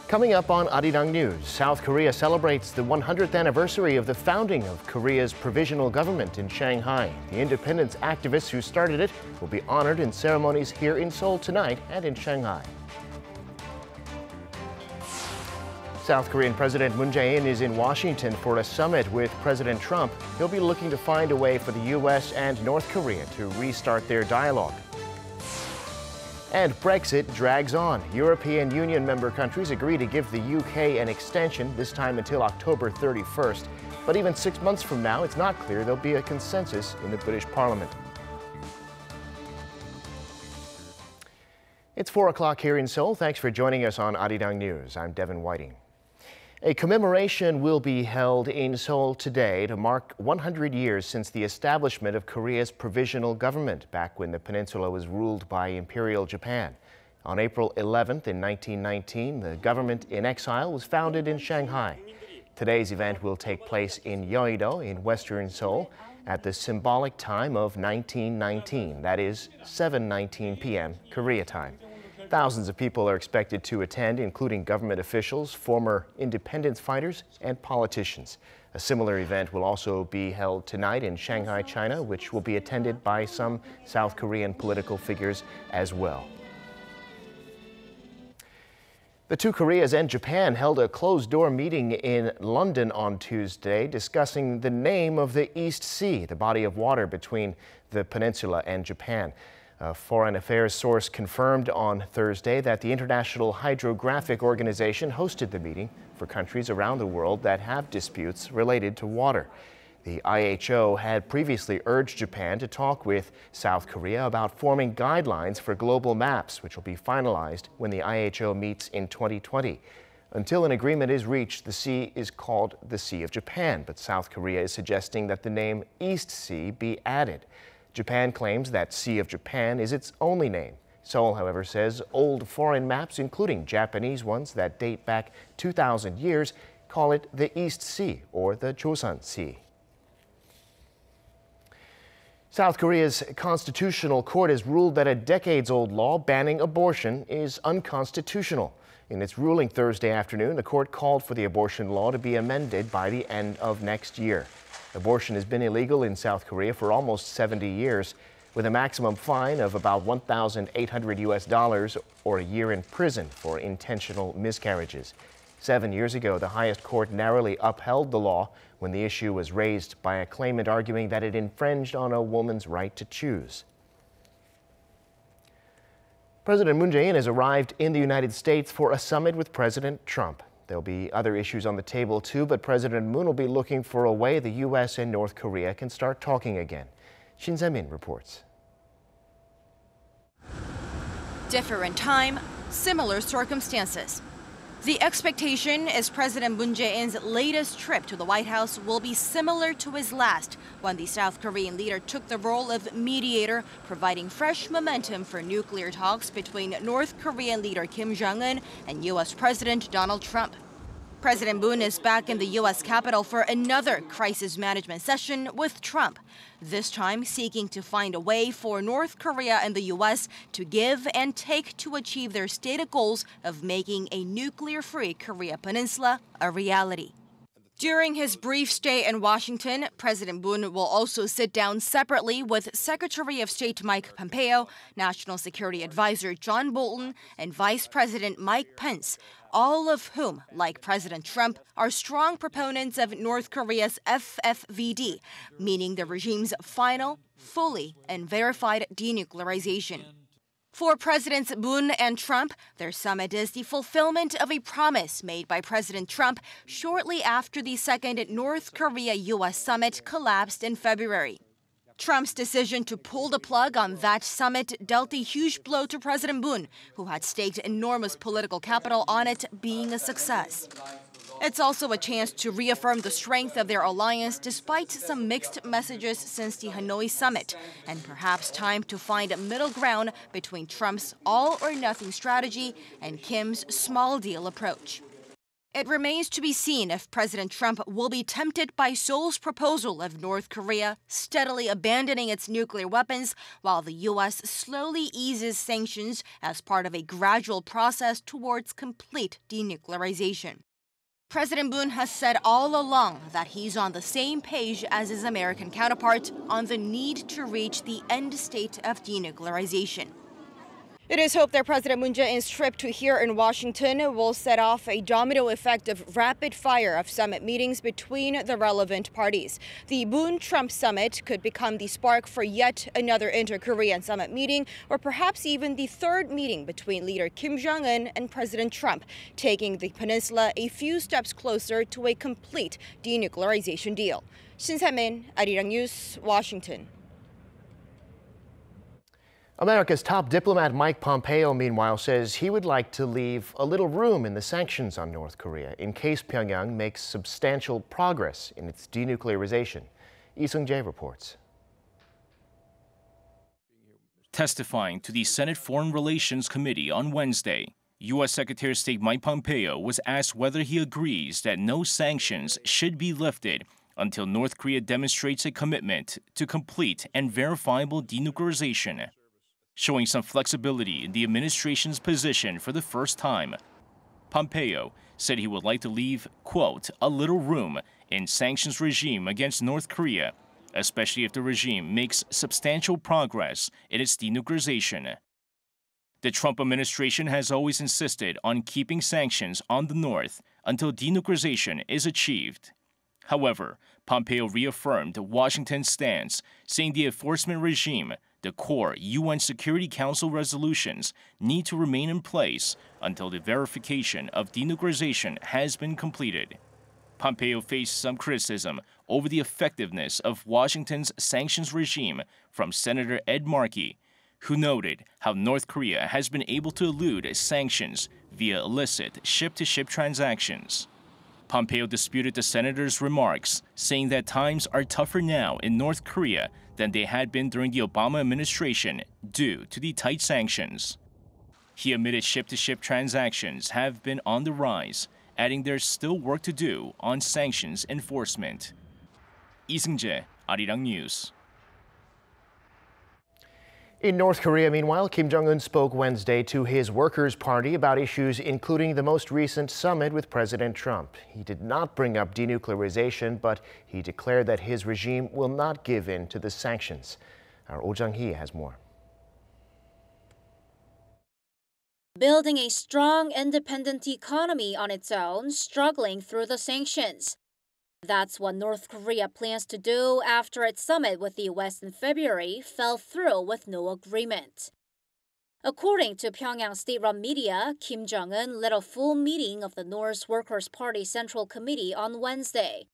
Coming up on Arirang News, South Korea celebrates the 100th anniversary of the founding of Korea's provisional government in Shanghai. The independence activists who started it will be honored in ceremonies here in Seoul tonight and in Shanghai. South Korean President Moon Jae-in is in Washington for a summit with President Trump. He'll be looking to find a way for the U.S. and North Korea to restart their dialogue. And Brexit drags on. European Union member countries agree to give the UK an extension, this time until October 31st. But even 6 months from now, it's not clear there'll be a consensus in the British Parliament. It's 4 o'clock here in Seoul. Thanks for joining us on Arirang News. I'm Devin Whiting. A commemoration will be held in Seoul today to mark 100 years since the establishment of Korea's provisional government, back when the peninsula was ruled by Imperial Japan. On April 11th in 1919, the government in exile was founded in Shanghai. Today's event will take place in Yeouido in western Seoul at the symbolic time of 1919, that is 7:19 p.m. Korea time. Thousands of people are expected to attend, including government officials, former independence fighters, and politicians. A similar event will also be held tonight in Shanghai, China, which will be attended by some South Korean political figures as well. The two Koreas and Japan held a closed-door meeting in London on Tuesday discussing the name of the East Sea, the body of water between the peninsula and Japan. A foreign affairs source confirmed on Thursday that the International Hydrographic Organization hosted the meeting for countries around the world that have disputes related to water. The IHO had previously urged Japan to talk with South Korea about forming guidelines for global maps, which will be finalized when the IHO meets in 2020. Until an agreement is reached, the sea is called the Sea of Japan, but South Korea is suggesting that the name East Sea be added. Japan claims that Sea of Japan is its only name. Seoul, however, says old foreign maps, including Japanese ones that date back 2,000 years, call it the East Sea or the Joseon Sea. South Korea's Constitutional Court has ruled that a decades-old law banning abortion is unconstitutional. In its ruling Thursday afternoon, the court called for the abortion law to be amended by the end of next year. Abortion has been illegal in South Korea for almost 70 years, with a maximum fine of about $1,800 or a year in prison for intentional miscarriages. 7 years ago, the highest court narrowly upheld the law when the issue was raised by a claimant arguing that it infringed on a woman's right to choose. President Moon Jae-in has arrived in the United States for a summit with President Trump. There'll be other issues on the table, too, but President Moon will be looking for a way the U.S. and North Korea can start talking again. Shin Se-min reports. Different time, similar circumstances. The expectation is President Moon Jae-in's latest trip to the White House will be similar to his last, when the South Korean leader took the role of mediator, providing fresh momentum for nuclear talks between North Korean leader Kim Jong-un and U.S. President Donald Trump. President Moon is back in the U.S. Capitol for another crisis management session with Trump, this time seeking to find a way for North Korea and the U.S. to give and take to achieve their stated goals of making a nuclear-free Korea Peninsula a reality. During his brief stay in Washington, President Moon will also sit down separately with Secretary of State Mike Pompeo, National Security Advisor John Bolton, and Vice President Mike Pence, all of whom, like President Trump, are strong proponents of North Korea's FFVD, meaning the regime's final, fully, and verified denuclearization. For Presidents Moon and Trump, their summit is the fulfillment of a promise made by President Trump shortly after the second North Korea-U.S. summit collapsed in February. Trump's decision to pull the plug on that summit dealt a huge blow to President Moon, who had staked enormous political capital on it being a success. It's also a chance to reaffirm the strength of their alliance despite some mixed messages since the Hanoi summit, and perhaps time to find a middle ground between Trump's all-or-nothing strategy and Kim's small-deal approach. It remains to be seen if President Trump will be tempted by Seoul's proposal of North Korea steadily abandoning its nuclear weapons while the U.S. slowly eases sanctions as part of a gradual process towards complete denuclearization. President Moon has said all along that he's on the same page as his American counterpart on the need to reach the end state of denuclearization. It is hoped that President Moon Jae-in's trip to here in Washington will set off a domino effect of rapid fire of summit meetings between the relevant parties. The Moon-Trump summit could become the spark for yet another inter-Korean summit meeting, or perhaps even the third meeting between leader Kim Jong-un and President Trump, taking the peninsula a few steps closer to a complete denuclearization deal. Shin Se-min, Arirang News, Washington. America's top diplomat Mike Pompeo, meanwhile, says he would like to leave a little room in the sanctions on North Korea in case Pyongyang makes substantial progress in its denuclearization. Lee Seung-jae reports. Testifying to the Senate Foreign Relations Committee on Wednesday, U.S. Secretary of State Mike Pompeo was asked whether he agrees that no sanctions should be lifted until North Korea demonstrates a commitment to complete and verifiable denuclearization. Showing some flexibility in the administration's position for the first time, Pompeo said he would like to leave, quote, a little room in sanctions regime against North Korea, especially if the regime makes substantial progress in its denuclearization. The Trump administration has always insisted on keeping sanctions on the North until denuclearization is achieved. However, Pompeo reaffirmed Washington's stance, saying the enforcement regime, the core UN Security Council resolutions, need to remain in place until the verification of denuclearization has been completed. Pompeo faced some criticism over the effectiveness of Washington's sanctions regime from Senator Ed Markey, who noted how North Korea has been able to elude sanctions via illicit ship-to-ship transactions. Pompeo disputed the senator's remarks, saying that times are tougher now in North Korea than they had been during the Obama administration due to the tight sanctions. He admitted ship-to-ship transactions have been on the rise, adding there's still work to do on sanctions enforcement. Lee Seung-jae, Arirang News. In North Korea, meanwhile, Kim Jong-un spoke Wednesday to his Workers' Party about issues including the most recent summit with President Trump. He did not bring up denuclearization, but he declared that his regime will not give in to the sanctions. Our Oh Jang-hee has more. Building a strong, independent economy on its own, struggling through the sanctions. That's what North Korea plans to do after its summit with the U.S. in February fell through with no agreement. According to Pyongyang state-run media, Kim Jong-un led a full meeting of the North's Workers' Party Central Committee on Wednesday.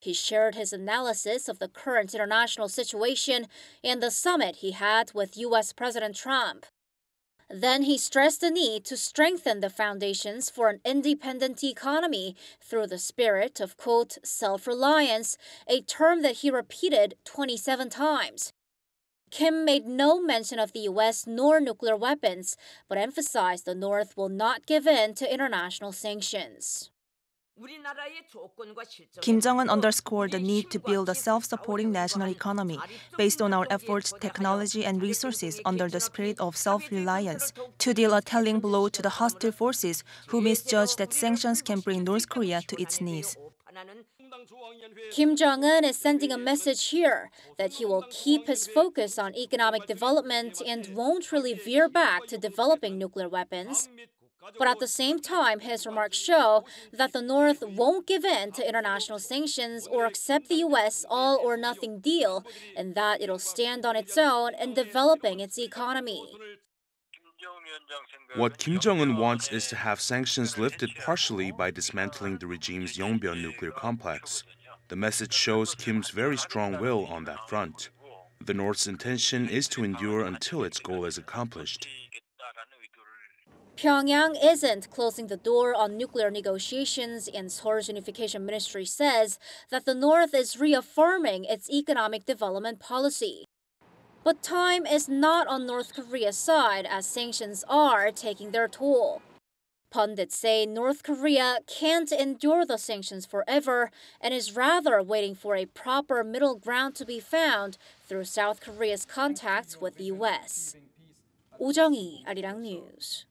He shared his analysis of the current international situation and the summit he had with U.S. President Trump. Then he stressed the need to strengthen the foundations for an independent economy through the spirit of, quote, self-reliance, a term that he repeated 27 times. Kim made no mention of the U.S. nor nuclear weapons, but emphasized the North will not give in to international sanctions. Kim Jong-un underscored the need to build a self-supporting national economy based on our efforts, technology, and resources under the spirit of self-reliance to deal a telling blow to the hostile forces who misjudge that sanctions can bring North Korea to its knees. Kim Jong-un is sending a message here that he will keep his focus on economic development and won't really veer back to developing nuclear weapons. But at the same time, his remarks show that the North won't give in to international sanctions or accept the U.S. all-or-nothing deal, and that it'll stand on its own in developing its economy. What Kim Jong-un wants is to have sanctions lifted partially by dismantling the regime's Yongbyon nuclear complex. The message shows Kim's very strong will on that front. The North's intention is to endure until its goal is accomplished. Pyongyang isn't closing the door on nuclear negotiations, and Seoul's Unification Ministry says that the North is reaffirming its economic development policy. But time is not on North Korea's side as sanctions are taking their toll. Pundits say North Korea can't endure the sanctions forever and is rather waiting for a proper middle ground to be found through South Korea's contacts with the U.S. 오정희, Arirang News.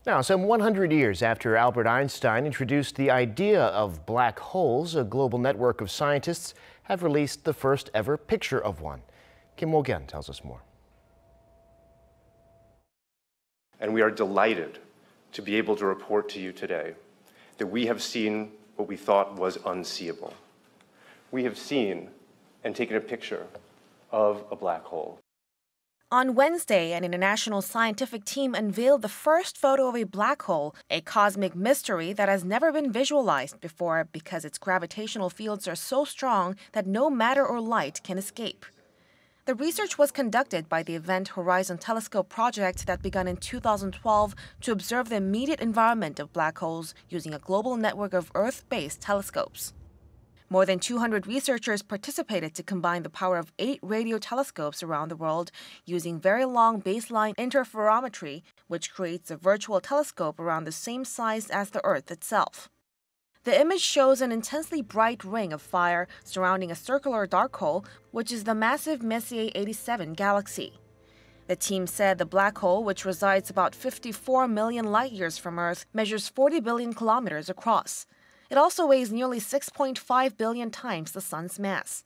Now, some 100 years after Albert Einstein introduced the idea of black holes, a global network of scientists have released the first ever picture of one. Kim Mo-gyun tells us more. And we are delighted to be able to report to you today that we have seen what we thought was unseeable. We have seen and taken a picture of a black hole. On Wednesday, an international scientific team unveiled the first photo of a black hole, a cosmic mystery that has never been visualized before because its gravitational fields are so strong that no matter or light can escape. The research was conducted by the Event Horizon Telescope project that began in 2012 to observe the immediate environment of black holes using a global network of Earth-based telescopes. More than 200 researchers participated to combine the power of 8 radio telescopes around the world using very long baseline interferometry, which creates a virtual telescope around the same size as the Earth itself. The image shows an intensely bright ring of fire surrounding a circular dark hole, which is the massive Messier 87 galaxy. The team said the black hole, which resides about 54 million light-years from Earth, measures 40 billion kilometers across. It also weighs nearly 6.5 billion times the sun's mass.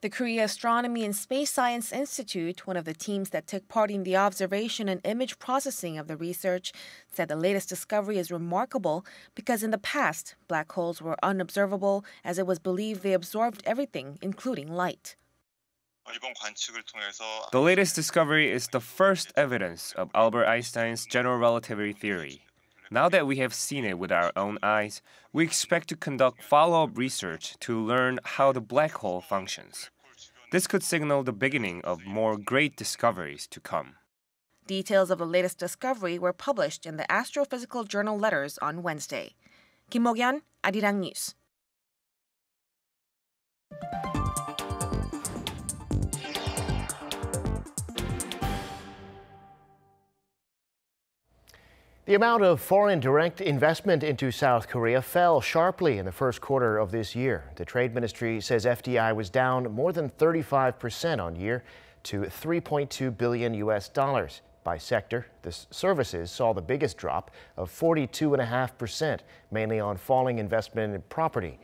The Korea Astronomy and Space Science Institute, one of the teams that took part in the observation and image processing of the research, said the latest discovery is remarkable because in the past, black holes were unobservable as it was believed they absorbed everything, including light. The latest discovery is the first evidence of Albert Einstein's general relativity theory. Now that we have seen it with our own eyes, we expect to conduct follow-up research to learn how the black hole functions. This could signal the beginning of more great discoveries to come. Details of the latest discovery were published in the Astrophysical Journal Letters on Wednesday. Kim Mo-gyun, Arirang News. The amount of foreign direct investment into South Korea fell sharply in the first quarter of this year. The Trade Ministry says FDI was down more than 35% on year to $3.2 billion US. By sector, the services saw the biggest drop of 42.5%, mainly on falling investment in property.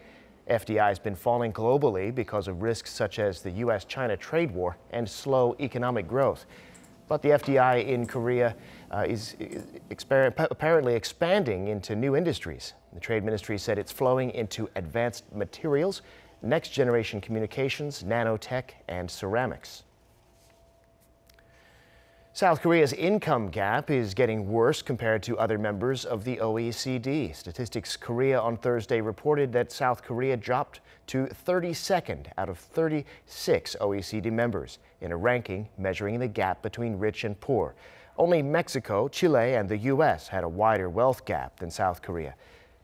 FDI has been falling globally because of risks such as the US-China trade war and slow economic growth. But the FDI in Korea is apparently expanding into new industries. The Trade Ministry said it's flowing into advanced materials, next-generation communications, nanotech, and ceramics. South Korea's income gap is getting worse compared to other members of the OECD. Statistics Korea on Thursday reported that South Korea dropped to 32nd out of 36 OECD members in a ranking measuring the gap between rich and poor. Only Mexico, Chile, and the U.S. had a wider wealth gap than South Korea.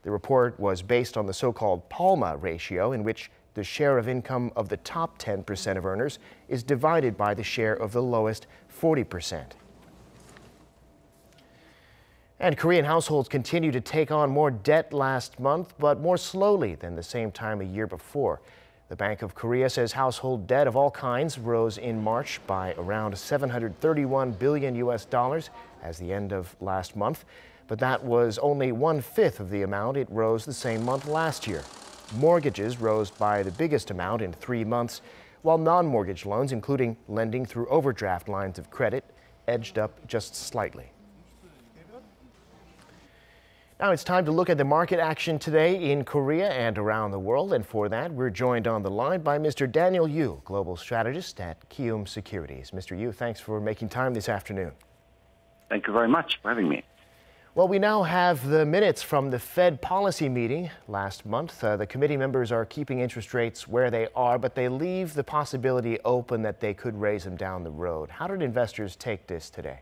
The report was based on the so-called PALMA ratio, in which the share of income of the top 10% of earners is divided by the share of the lowest 40%. And Korean households continue to take on more debt last month, but more slowly than the same time a year before. The Bank of Korea says household debt of all kinds rose in March by around $731 billion US as the end of last month, but that was only 1/5 of the amount it rose the same month last year. Mortgages rose by the biggest amount in 3 months, while non-mortgage loans, including lending through overdraft lines of credit, edged up just slightly. Now it's time to look at the market action today in Korea and around the world. And for that, we're joined on the line by Mr. Daniel Yu, global strategist at Kium Securities. Mr. Yu, thanks for making time this afternoon. Thank you very much for having me. Well, we now have the minutes from the Fed policy meeting last month. The committee members are keeping interest rates where they are, but they leave the possibility open that they could raise them down the road. How did investors take this today?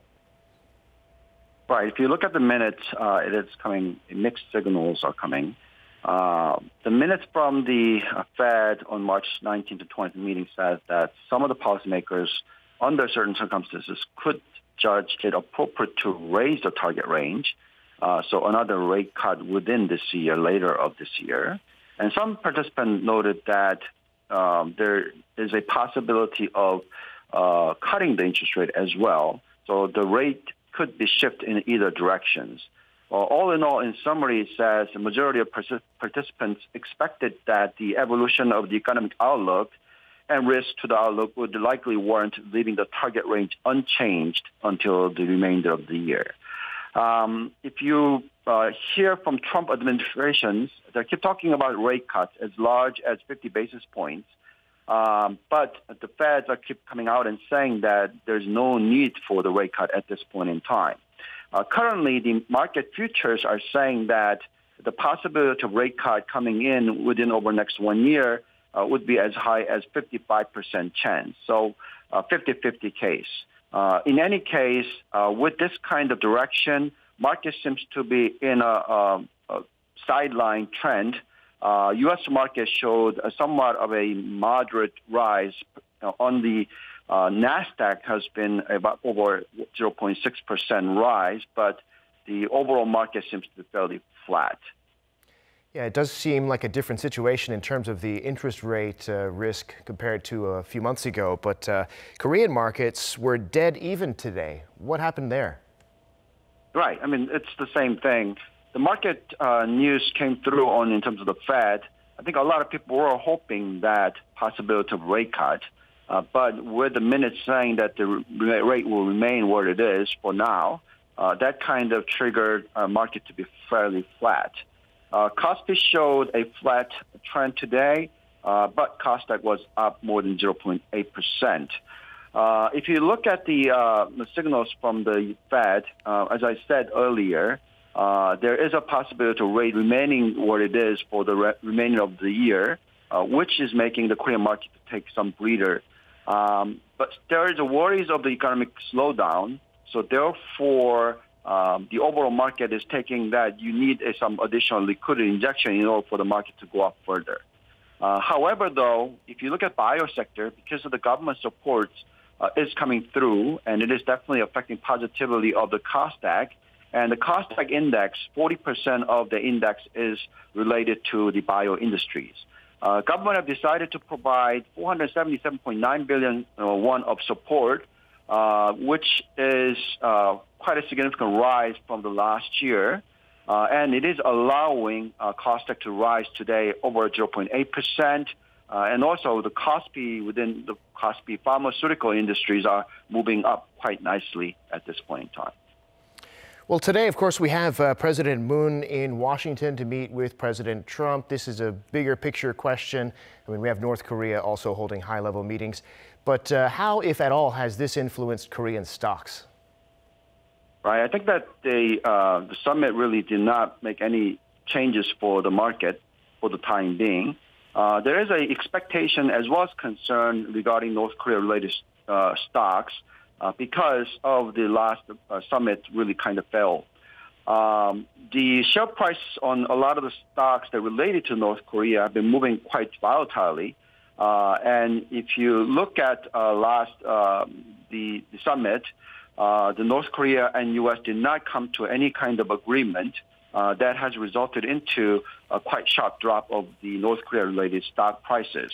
Right. If you look at the minutes, it is coming, mixed signals are coming. The minutes from the Fed on March 19 to 20 meeting says that some of the policymakers, under certain circumstances, could judged it appropriate to raise the target range. So another rate cut within this year, later of this year. And some participants noted that there is a possibility of cutting the interest rate as well. So the rate could be shifted in either directions. All in all, in summary, it says the majority of participants expected that the evolution of the economic outlook and risk to the outlook would likely warrant leaving the target range unchanged until the remainder of the year. If you hear from Trump administrations, they keep talking about rate cuts as large as 50 basis points. But the Feds keep coming out and saying that there's no need for the rate cut at this point in time. Currently, the market futures are saying that the possibility of rate cut coming in within over the next 1 year would be as high as 55% chance. So 50-50 case. In any case, with this kind of direction, market seems to be in a sideline trend. U.S. market showed somewhat of a moderate rise on the NASDAQ has been about over 0.6% rise, but the overall market seems to be fairly flat. Yeah, it does seem like a different situation in terms of the interest rate risk compared to a few months ago, but Korean markets were dead even today. What happened there? Right. I mean, it's the same thing. The market news came through in terms of the Fed. I think a lot of people were hoping that possibility of rate cut, but with the minutes saying that the rate will remain where it is for now, that kind of triggered market to be fairly flat. Kospi showed a flat trend today, but Kosdaq was up more than 0.8%. If you look at the signals from the Fed, as I said earlier, there is a possibility of rate remaining where it is for the remainder of the year, which is making the Korean market to take some breather. But there is a worries of the economic slowdown, so therefore the overall market is taking that you need some additional liquidity injection in order for the market to go up further. However, though, if you look at bio sector, because of the government support is coming through, and it is definitely affecting positively of the Kosdaq. And the Kosdaq index, 40% of the index is related to the bio industries. Government have decided to provide 477.9 billion won of support, which is quite a significant rise from the last year. And it is allowing Kosdaq to rise today over 0.8%. And also the Kospi within the Kospi pharmaceutical industries are moving up quite nicely at this point in time. Well, today, of course, we have President Moon in Washington to meet with President Trump. This is a bigger picture question. I mean, we have North Korea also holding high-level meetings. But how, if at all, has this influenced Korean stocks? Right. I think that the summit really did not make any changes for the market for the time being. There is an expectation as well as concern regarding North Korea-related stocks because of the last summit really kind of fell. The share price on a lot of the stocks that related to North Korea have been moving quite volatilely. And if you look at the summit, the North Korea and U.S. did not come to any kind of agreement that has resulted into a quite sharp drop of the North Korea-related stock prices.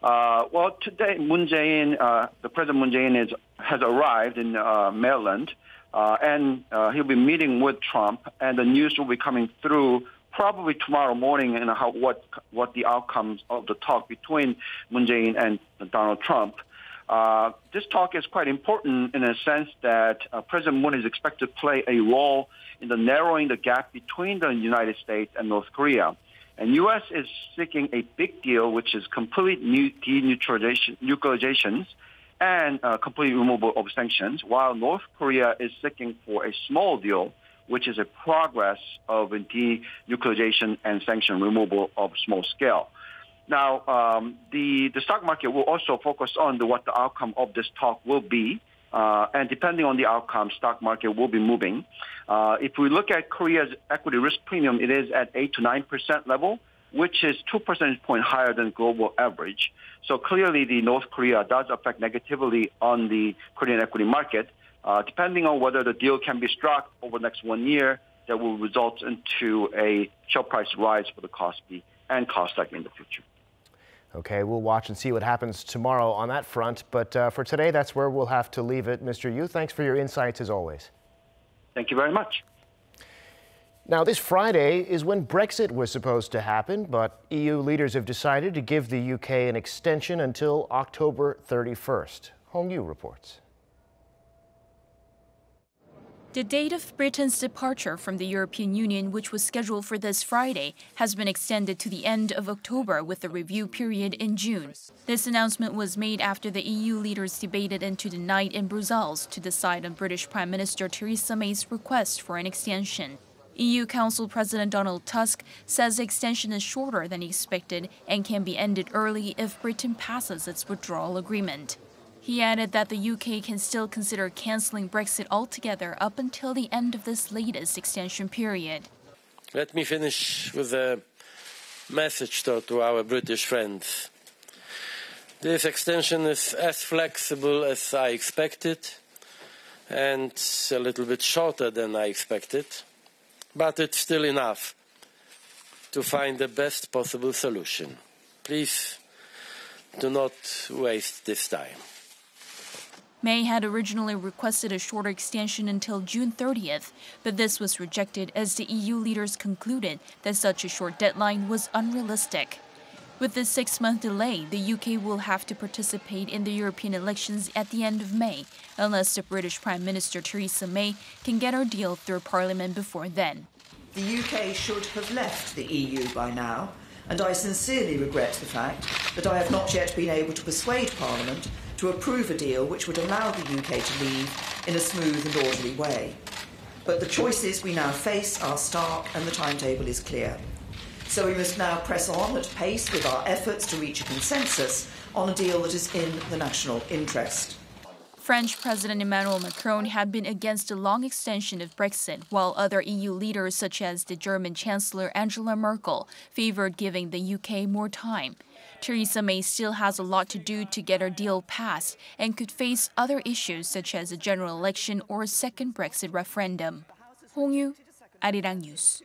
Well, today, the President Moon Jae-in has arrived in Maryland, and he'll be meeting with Trump, and the news will be coming through probably tomorrow morning and what the outcomes of the talk between Moon Jae-in and Donald Trump. This talk is quite important in a sense that President Moon is expected to play a role in the narrowing the gap between the United States and North Korea. And U.S. is seeking a big deal, which is complete denuclearization and complete removal of sanctions, while North Korea is seeking for a small deal, which is a progress of denuclearization and sanction removal of small scale. Now, the stock market will also focus on what the outcome of this talk will be. And depending on the outcome, stock market will be moving. If we look at Korea's equity risk premium, it is at 8 to 9% level, which is 2 percentage points higher than global average. So clearly, the North Korea does affect negatively on the Korean equity market. Depending on whether the deal can be struck over the next 1 year, that will result into a share price rise for the KOSPI and KOSDAQ in the future. Okay, we'll watch and see what happens tomorrow on that front. But for today, that's where we'll have to leave it. Mr. Yu, thanks for your insights as always. Thank you very much. Now, this Friday is when Brexit was supposed to happen, but EU leaders have decided to give the UK an extension until October 31st. Hong Yu reports. The date of Britain's departure from the European Union, which was scheduled for this Friday, has been extended to the end of October with a review period in June. This announcement was made after the EU leaders debated into the night in Brussels to decide on British Prime Minister Theresa May's request for an extension. EU Council President Donald Tusk says the extension is shorter than expected and can be ended early if Britain passes its withdrawal agreement. He added that the UK can still consider cancelling Brexit altogether up until the end of this latest extension period. Let me finish with a message to our British friends. This extension is as flexible as I expected and a little bit shorter than I expected, but it's still enough to find the best possible solution. Please do not waste this time. May had originally requested a shorter extension until June 30th, but this was rejected as the EU leaders concluded that such a short deadline was unrealistic. With this 6-month delay, the UK will have to participate in the European elections at the end of May, unless the British Prime Minister Theresa May can get her deal through Parliament before then. The UK should have left the EU by now, and I sincerely regret the fact that I have not yet been able to persuade Parliament to approve a deal which would allow the UK to leave in a smooth and orderly way. But the choices we now face are stark and the timetable is clear. So we must now press on at pace with our efforts to reach a consensus on a deal that is in the national interest. French President Emmanuel Macron had been against a long extension of Brexit, while other EU leaders such as the German Chancellor Angela Merkel favored giving the UK more time. Theresa May still has a lot to do to get her deal passed and could face other issues such as a general election or a second Brexit referendum. Hong Yu, Arirang News.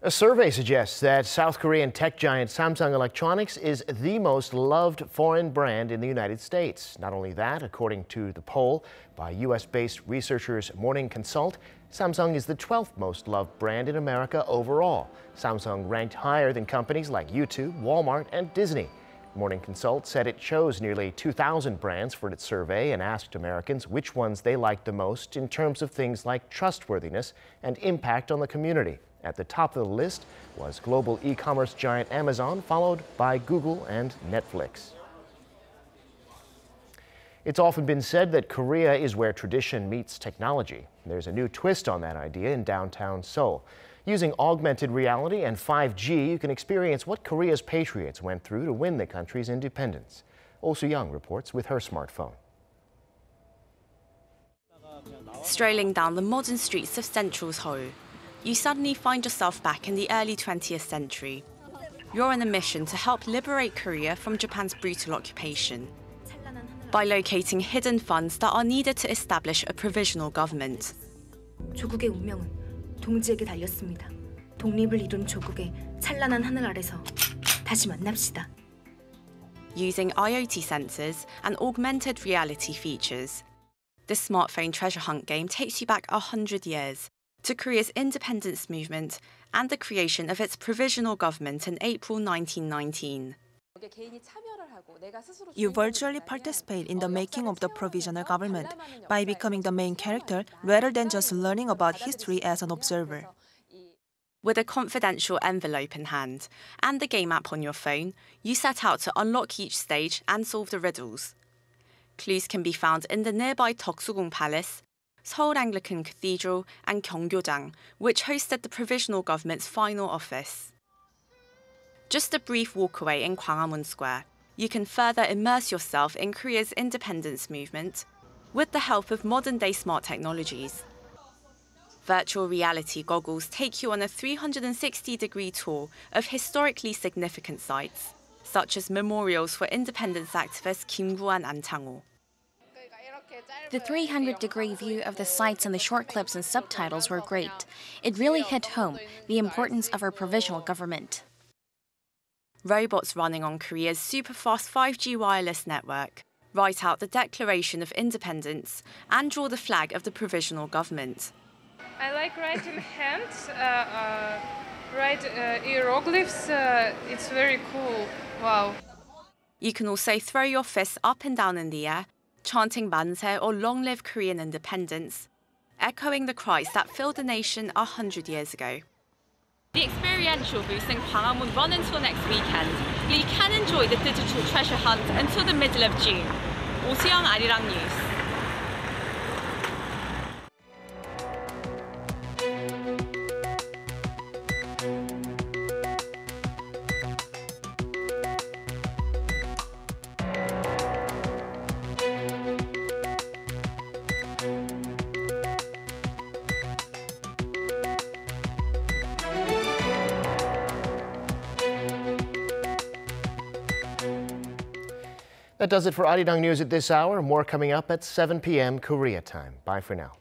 A survey suggests that South Korean tech giant Samsung Electronics is the most loved foreign brand in the United States. Not only that, according to the poll by U.S.-based researchers Morning Consult, Samsung is the 12th most loved brand in America overall. Samsung ranked higher than companies like YouTube, Walmart, and Disney. Morning Consult said it chose nearly 2,000 brands for its survey and asked Americans which ones they liked the most in terms of things like trustworthiness and impact on the community. At the top of the list was global e-commerce giant Amazon, followed by Google and Netflix. It's often been said that Korea is where tradition meets technology. There's a new twist on that idea in downtown Seoul. Using augmented reality and 5G, you can experience what Korea's patriots went through to win the country's independence. Oh Soo-young reports with her smartphone. Strolling down the modern streets of central Seoul, you suddenly find yourself back in the early 20th century. You're on a mission to help liberate Korea from Japan's brutal occupation by locating hidden funds that are needed to establish a provisional government. 조국의 운명은 동지에게 달렸습니다. 독립을 이룬 조국의 찬란한 하늘 아래서 다시 만납시다. Using IoT sensors and augmented reality features, this smartphone treasure hunt game takes you back 100 years to Korea's independence movement and the creation of its provisional government in April 1919. You virtually participate in the making of the provisional government by becoming the main character rather than just learning about history as an observer. With a confidential envelope in hand and the game app on your phone, you set out to unlock each stage and solve the riddles. Clues can be found in the nearby Deoksugung Palace, Seoul Anglican Cathedral and Gyeongyang, which hosted the provisional government's final office. Just a brief walk away in Gwanghwamun Square, you can further immerse yourself in Korea's independence movement with the help of modern-day smart technologies. Virtual reality goggles take you on a 360-degree tour of historically significant sites, such as memorials for independence activist Kim Gu-an and Chang-ho. The 300-degree view of the sites and the short clips and subtitles were great. It really hit home the importance of our provisional government. Robots running on Korea's super-fast 5G wireless network write out the Declaration of Independence and draw the flag of the provisional government. I like writing hands, write hieroglyphs. It's very cool. Wow. You can also throw your fists up and down in the air, chanting Manse or Long Live Korean Independence, echoing the cries that filled the nation 100 years ago. The experiential boosting Gwanghwamun will run until next weekend, but you can enjoy the digital treasure hunt until the middle of June. 오수영 Arirang News. That does it for Arirang News at this hour. More coming up at 7 p.m. Korea time. Bye for now.